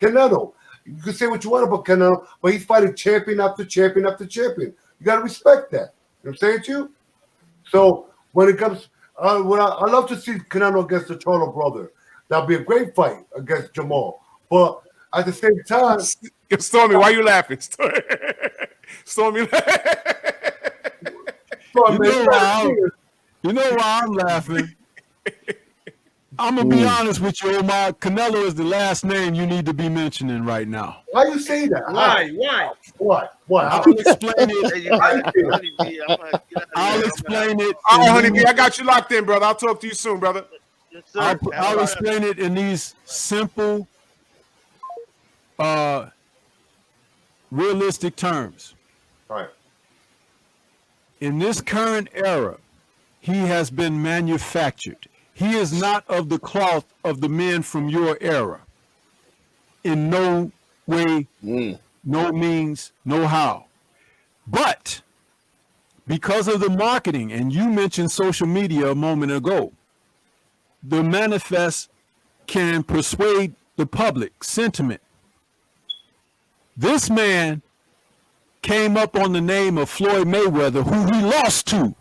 Canelo. You can say what you want about Canelo, but he's fighting champion after champion after champion. You got to respect that. You know what I'm saying to you? So when it comes, I love to see Canelo against the Charlo brother. That'll be a great fight against Jamal. But at the same time, Stormy, why you laughing? Stormy, you know why I'm laughing. I'm gonna be honest with you, Omar. Canelo is the last name you need to be mentioning right now. Why you say that? Why? I'll explain it. I'll explain it. All right, Honeybee, I got you locked in, brother. I'll talk to you soon, brother. Yes, sir. I'll explain it in these simple, realistic terms. All right. In this current era, he has been manufactured. He is not of the cloth of the men from your era. In no way, no means, no how. But because of the marketing, and you mentioned social media a moment ago, the manifest can persuade the public sentiment. This man came up on the name of Floyd Mayweather, who he lost to.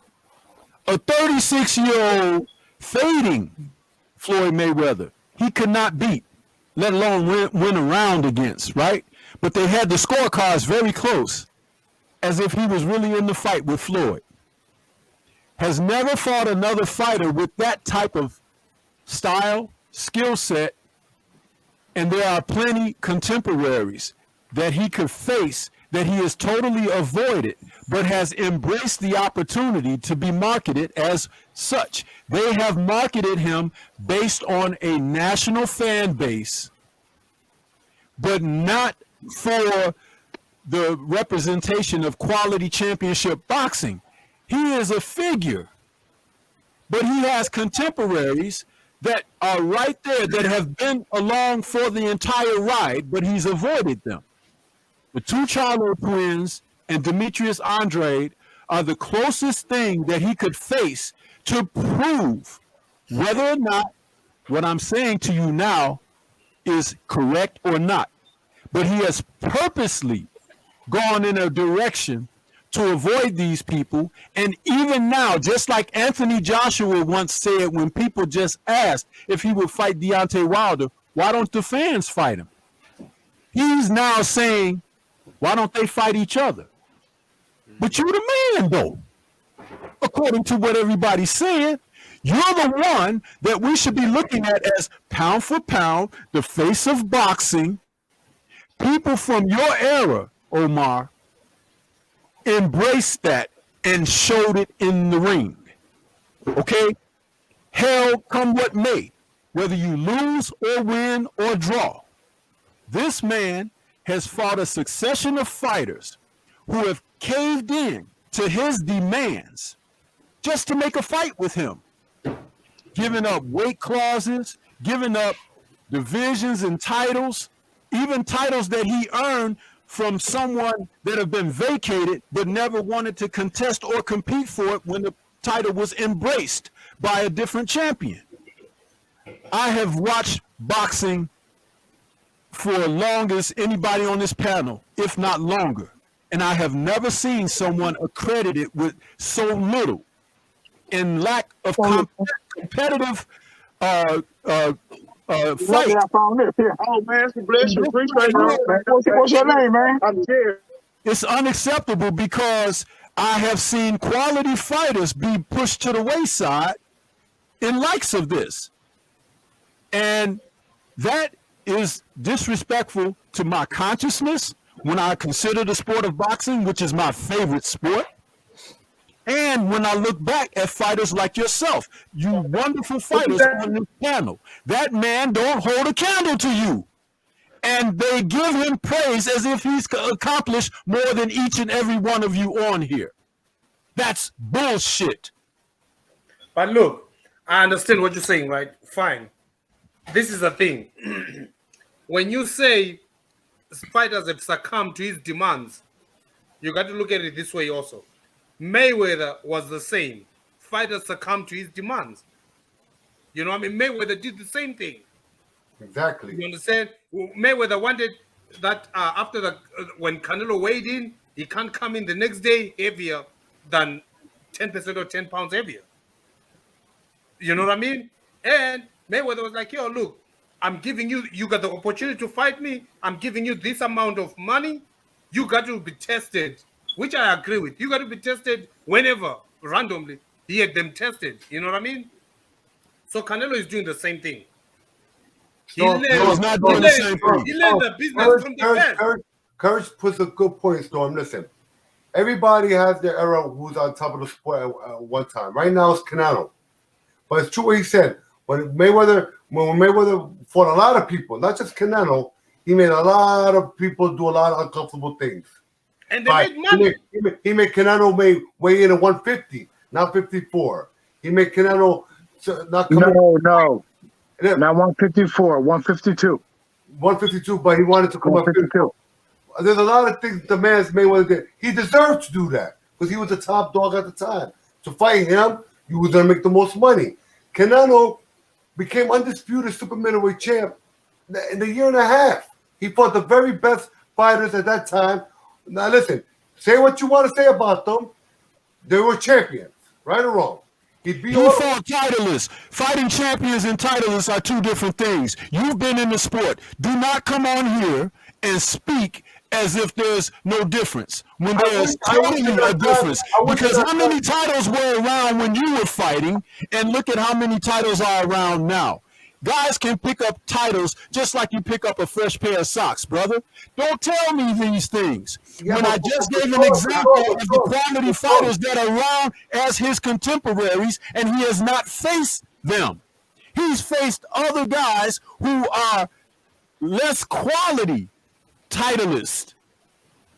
A 36-year-old fading Floyd Mayweather. He could not beat, let alone win a round against, right? But they had the scorecards very close, as if he was really in the fight with Floyd. Has never fought another fighter with that type of style, skill set, and there are plenty contemporaries that he could face that he has totally avoided, but has embraced the opportunity to be marketed as such. They have marketed him based on a national fan base, but not for the representation of quality championship boxing. He is a figure, but he has contemporaries that are right there that have been along for the entire ride, but he's avoided them. The two Charlo twins and Demetrius Andrade are the closest thing that he could face to prove whether or not what I'm saying to you now is correct or not. But he has purposely gone in a direction to avoid these people. And even now, just like Anthony Joshua once said when people just asked if he would fight Deontay Wilder, why don't the fans fight him? He's now saying, why don't they fight each other? But you're the man, though. According to what everybody's saying, you're the one that we should be looking at as pound for pound, the face of boxing. People from your era, Omar, embraced that and showed it in the ring. Okay? Hell, come what may, whether you lose or win or draw. This man has fought a succession of fighters who have caved in to his demands just to make a fight with him, giving up weight clauses, giving up divisions and titles, even titles that he earned from someone that have been vacated but never wanted to contest or compete for it when the title was embraced by a different champion. I have watched boxing for as long as anybody on this panel, if not longer. And I have never seen someone accredited with so little in lack of competitive fight. Oh man, bless you. Appreciate it, man. What's your name, man? I'm here. It's unacceptable because I have seen quality fighters be pushed to the wayside in likes of this. And that is disrespectful to my consciousness when I consider the sport of boxing, which is my favorite sport. And when I look back at fighters like yourself, you wonderful fighters on this panel, that man don't hold a candle to you. And they give him praise as if he's accomplished more than each and every one of you on here. That's bullshit. But look, I understand what you're saying, right? Fine. This is the thing. When you say fighters have succumbed to his demands, you got to look at it this way also. Mayweather was the same. Fighters succumbed to his demands. You know what I mean? Mayweather did the same thing. Exactly. You understand? Mayweather wanted that after when Canelo weighed in, he can't come in the next day heavier than 10% or 10 pounds heavier. You know what I mean? And Mayweather was like, yo, look, I'm giving you got the opportunity to fight me. I'm giving you this amount of money. You got to be tested, which I agree with. You got to be tested whenever, randomly. He had them tested. You know what I mean? So Canelo is doing the same thing. He learned the business from the best. Courage puts a good point, Storm. Listen, everybody has their era who's on top of the sport at one time. Right now it's Canelo. But it's true what he said. When Mayweather fought a lot of people, not just Canelo, he made a lot of people do a lot of uncomfortable things. And they made money. He made Canelo weigh in at 150, not 54. He made Canelo not come No. Not 154, 152. 152, but he wanted to come up 52. There's a lot of things the man's Mayweather did. He deserved to do that because he was the top dog at the time. To fight him, you was going to make the most money. Canelo became undisputed super middleweight champ in a year and a half. He fought the very best fighters at that time. Now listen, say what you want to say about them. They were champions, right or wrong. He fought titleists. Fighting champions and titleists are two different things. You've been in the sport. Do not come on here and speak as if there's no difference when there's totally a difference. Because how many titles were around when you were fighting, and look at how many titles are around now. Guys can pick up titles just like you pick up a fresh pair of socks, brother. Don't tell me these things. When I just gave an example of the quality fighters that are around as his contemporaries, and he has not faced them. He's faced other guys who are less quality titleists.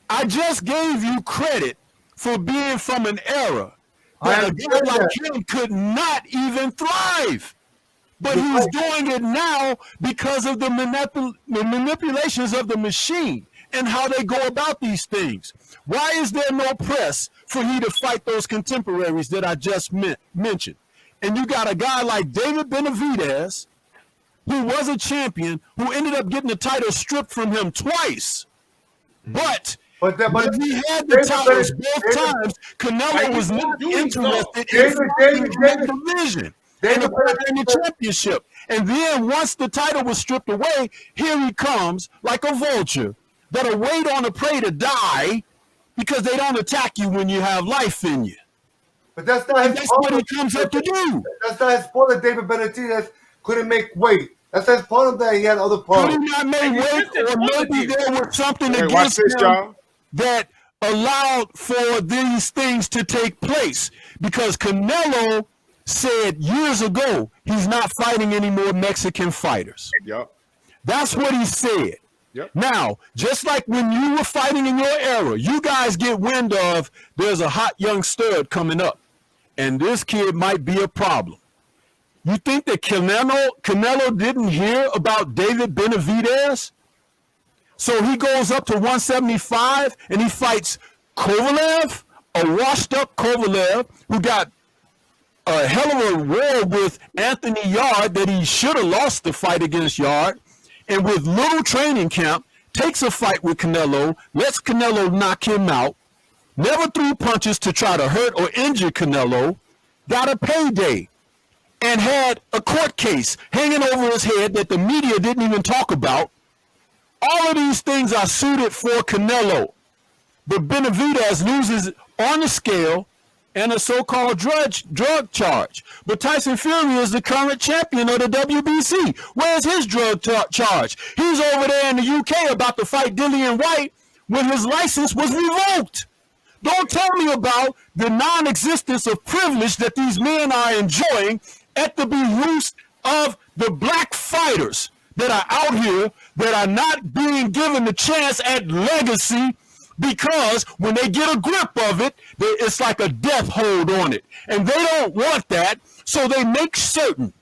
I just gave you credit for being from an era that a guy like him could not even thrive. But he's doing it now because of the manipulations of the machine and how they go about these things. Why is there no press for you to fight those contemporaries that I just mentioned? And you got a guy like David Benavidez, who was a champion, who ended up getting the title stripped from him twice. But he had the titles both times. Canelo was not interested in the division. And the championship. And then once the title was stripped away, here he comes like a vulture that'll wait on a prey to die because they don't attack you when you have life in you. But that's not that's what he comes up to do. That's not his fault that David Benavidez couldn't make weight. That's his part of that. He had other parts. Could he not make weight, or maybe there was something against him that allowed for these things to take place? Because Canelo said years ago he's not fighting any more Mexican fighters. Yep. That's what he said. Yep. Now, just like when you were fighting in your era, you guys get wind of there's a hot young stud coming up, and this kid might be a problem. You think that Canelo didn't hear about David Benavidez? So he goes up to 175 and he fights Kovalev, a washed-up Kovalev who got a hell of a war with Anthony Yard that he should have lost the fight against Yard, and with little training camp, takes a fight with Canelo, lets Canelo knock him out, never threw punches to try to hurt or injure Canelo, got a payday, and had a court case hanging over his head that the media didn't even talk about. All of these things are suited for Canelo, but Benavidez loses on the scale and a so-called drug charge. But Tyson Fury is the current champion of the WBC. Where's his drug charge? He's over there in the UK about to fight Dillian White when his license was revoked. Don't tell me about the non-existence of privilege that these men are enjoying at the behoof of the black fighters that are out here that are not being given the chance at legacy, because when they get a grip of it, it's like a death hold on it. And they don't want that, so they make certain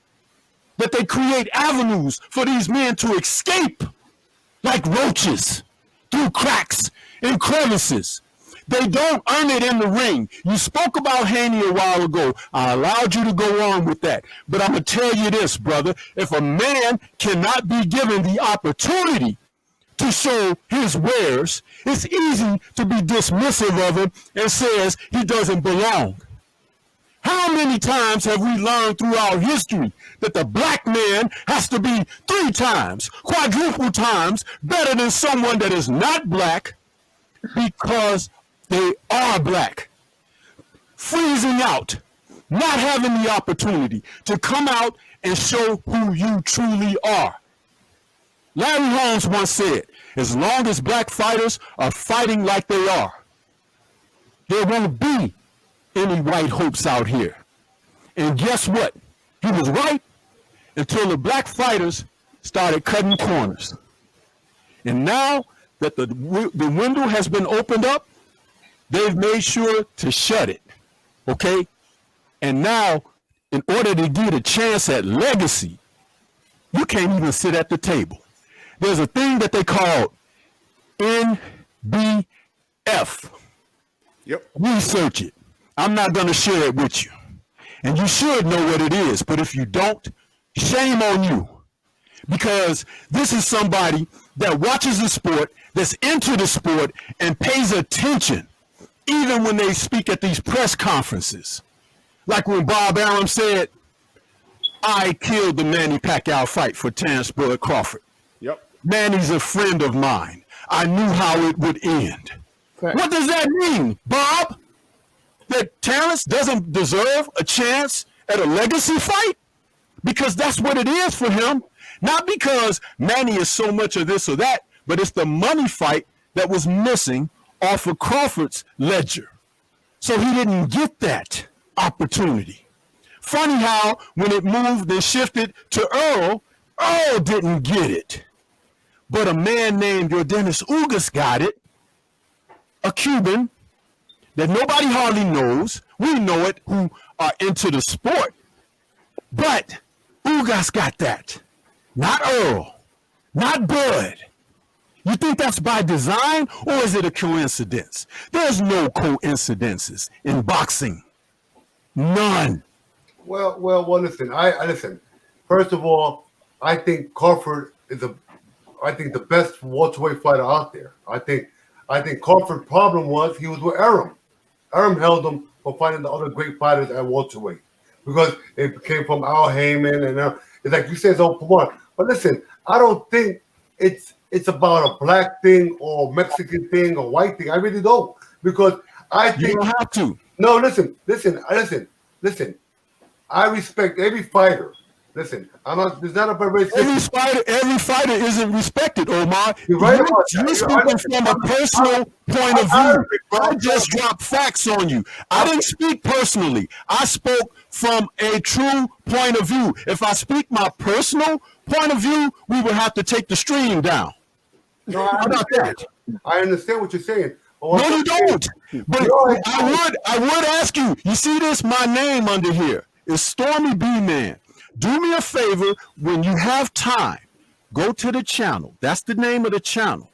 that they create avenues for these men to escape like roaches through cracks and crevices. They don't earn it in the ring. You spoke about Haney a while ago. I allowed you to go on with that. But I'm going to tell you this, brother. If a man cannot be given the opportunity to show his wares, it's easy to be dismissive of him and says he doesn't belong. How many times have we learned throughout history that the black man has to be 3 times, quadruple times better than someone that is not black because they are black? Freezing out, not having the opportunity to come out and show who you truly are. Larry Holmes once said, as long as black fighters are fighting like they are, there won't be any white hopes out here. And guess what? He was right until the black fighters started cutting corners. And now that the window has been opened up, they've made sure to shut it. Okay? And now, in order to get a chance at legacy, you can't even sit at the table. There's a thing that they call NBF. Yep. Research it. I'm not going to share it with you. And you should know what it is. But if you don't, shame on you. Because this is somebody that watches the sport, that's into the sport, and pays attention, even when they speak at these press conferences. Like when Bob Arum said, I killed the Manny Pacquiao fight for Terrence Bud Crawford. Yep. Manny's a friend of mine. I knew how it would end. Correct. What does that mean, Bob? That Terrence doesn't deserve a chance at a legacy fight? Because that's what it is for him. Not because Manny is so much of this or that, but it's the money fight that was missing off of Crawford's ledger. So he didn't get that opportunity. Funny how when it moved and shifted to Earl didn't get it. But a man named Yordenis Ugas got it, a Cuban that nobody hardly knows. We know it who are into the sport. But Ugas got that. Not Earl. Not Bud. You think that's by design or is it a coincidence? There's no coincidences in boxing. None. Well, listen. I listen. First of all, I think Crawford is the best welterweight fighter out there. I think Crawford's problem was he was with Arum. Arum held him for fighting the other great fighters at welterweight because it came from Al Heyman and it's like you said, it's all for one. But listen, I don't think it's about a black thing or Mexican thing or white thing. I really don't because I think you don't have to. No, listen. I respect every fighter. Listen, I'm not. There's not a race. Every fighter isn't respected, Omar. You're right about that. You're speaking from a personal point of view. I just dropped facts on you. I didn't speak personally. I spoke from a true point of view. If I speak my personal point of view, we would have to take the stream down. No, How about that? I understand what you're saying. No, you don't. But I would ask you. You see this? My name under here is StormyBman. Do me a favor, when you have time, go to the channel. That's the name of the channel.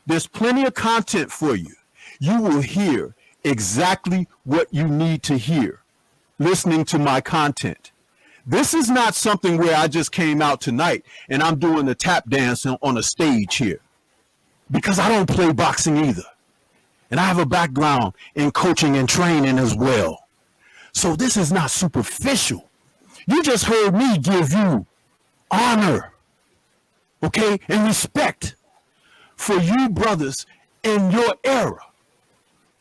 There's plenty of content for you. You will hear exactly what you need to hear listening to my content. This is not something where I just came out tonight and I'm doing the tap dance on a stage here. Because I don't play boxing either. And I have a background in coaching and training as well. So this is not superficial. You just heard me give you honor, okay, and respect for you brothers in your era.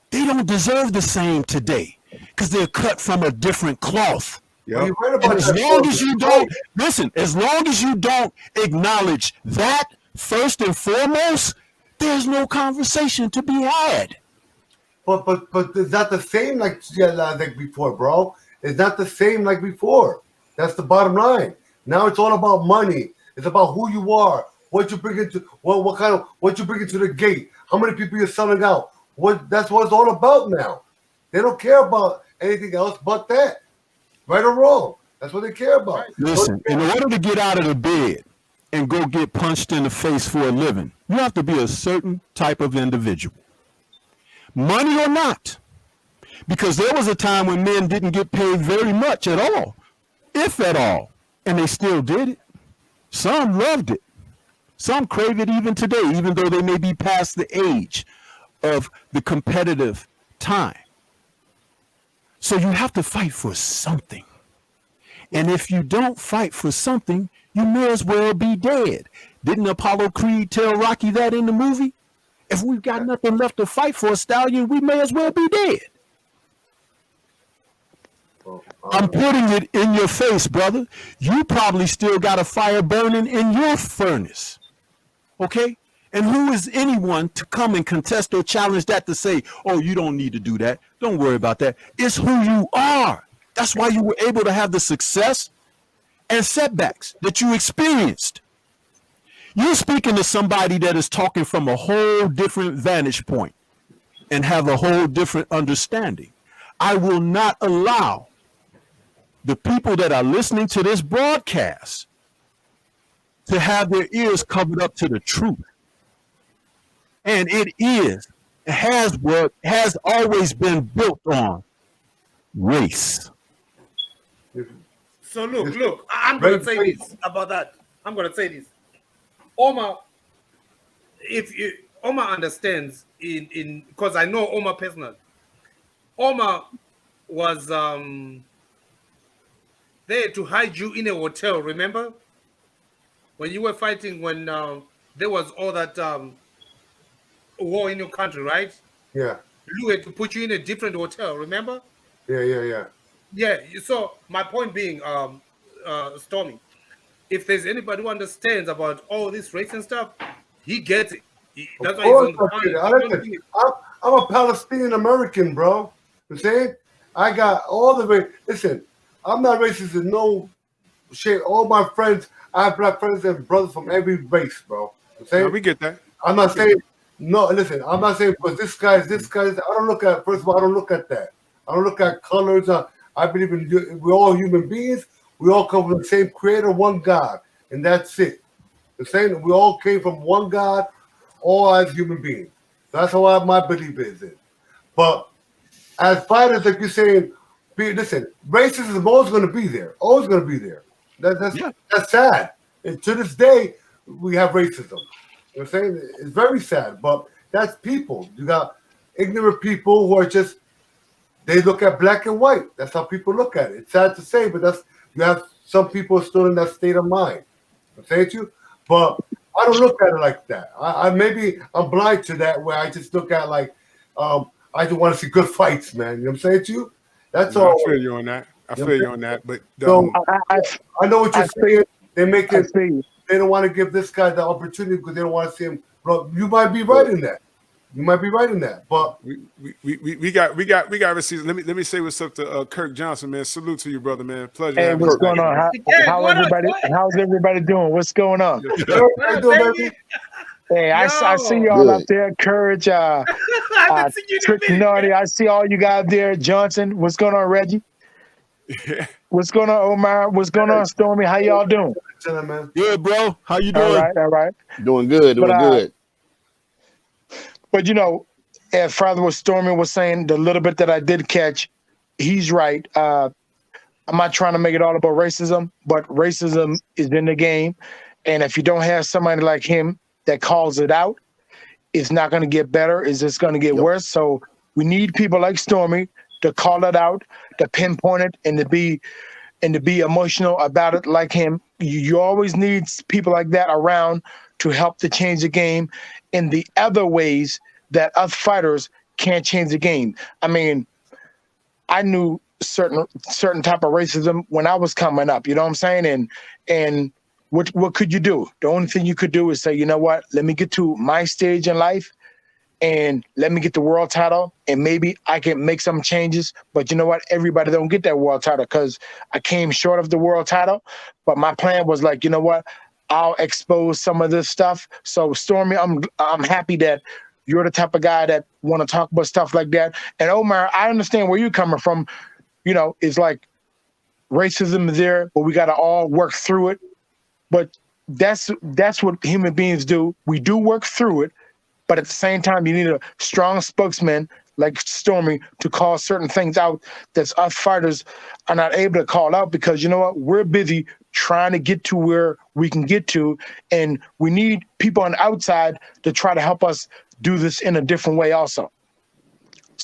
They don't deserve the same today because they're cut from a different cloth. Yep. You're right about And as that. long as you don't, listen, as long as you don't acknowledge that first and foremost, there's no conversation to be had. But it's not the same like before, bro. It's not the same like before. That's the bottom line. Now it's all about money. It's about who you are, what you bring into what you bring into the gate, how many people you're selling out. That's what it's all about now. They don't care about anything else but that. Right or wrong. That's what they care about. Listen, in order to get out of the bed and go get punched in the face for a living, you have to be a certain type of individual. money or not. Because there was a time when men didn't get paid very much at all, if at all, and they still did it. Some loved it. Some crave it even today, even though they may be past the age of the competitive time. So you have to fight for something. And if you don't fight for something, you may as well be dead. Didn't Apollo Creed tell Rocky that in the movie? If we've got nothing left to fight for, Stallion, we may as well be dead. I'm putting it in your face, brother. You probably still got a fire burning in your furnace. Okay? And who is anyone to come and contest or challenge that to say, oh, you don't need to do that. Don't worry about that. It's who you are. That's why you were able to have the success and setbacks that you experienced. You're speaking to somebody that is talking from a whole different vantage point and have a whole different understanding. I will not allow the people that are listening to this broadcast to have their ears covered up to the truth. And it has always been built on race. So look, I'm going to say this about that. I'm going to say this. Omar understands because I know Omar personally. Omar was there to hide you in a hotel, remember? When you were fighting when there was all that war in your country, right? Yeah. Lou had to put you in a different hotel, remember? Yeah. Yeah, so my point being, Stormy, if there's anybody who understands about all this race and stuff, he gets it. That's why he's on the I'm a Palestinian American, bro. You saying? I got all the race. Listen, I'm not racist in no shit. All my friends, I have black friends and brothers from every race, bro. You saying? No, we get that. I'm not saying no. Listen, I'm not saying because this guy's. I don't look at. First of all, I don't look at that. I don't look at colors. I believe in we're all human beings. We all come from the same creator, one God, and that's it. The same. We all came from one God, all as human beings. That's how my belief is. But as fighters, like you're saying, listen, racism is always going to be there. Always going to be there. That's sad. And to this day, we have racism. You know what I'm saying? It's very sad, but that's people. You got ignorant people who are just, they look at black and white. That's how people look at it. It's sad to say, but you have some people still in that state of mind. I'm saying to you, but I don't look at it like that. Maybe I'm blind to that, where I just look at like, I just want to see good fights, man. You know what I'm saying to you? That's all. I feel you on that. I feel you on that. But I know what you're saying. They make it. They don't want to give this guy the opportunity because they don't want to see him. Bro, you might be right in that. You might be right in that. But we got receipts. Let me say what's up to Kirk Johnson, man. Salute to you, brother, man. Pleasure. Hey, what's going on? How's everybody doing? What's going on? Hey, I see y'all up there. Courage, Trick Naughty. I see all you guys there. Johnson, what's going on, Reggie? What's going on, Omar? What's going on, Stormy? How y'all doing? Good, bro. How you doing? All right. Doing good. But you know, as Father was Stormy was saying, the little bit that I did catch, he's right. I'm not trying to make it all about racism, but racism is in the game. And if you don't have somebody like him that calls it out, it's not going to get better. It's just going to get worse. So we need people like Stormy to call it out, to pinpoint it, and to be emotional about it like him. You always need people like that around to help to change the game in the other ways that us fighters can't change the game. I mean, I knew certain type of racism when I was coming up, you know what I'm saying? And what could you do? The only thing you could do is say, you know what, let me get to my stage in life and let me get the world title, and maybe I can make some changes. But you know what? Everybody don't get that world title because I came short of the world title. But my plan was like, you know what? I'll expose some of this stuff. So Stormy, I'm happy that you're the type of guy that want to talk about stuff like that. And Omar, I understand where you're coming from. You know, it's like racism is there, but we got to all work through it. But that's what human beings do. We do work through it. But at the same time, you need a strong spokesman like Stormy to call certain things out that us fighters are not able to call out because you know what? We're busy trying to get to where we can get to, and we need people on the outside to try to help us do this in a different way also.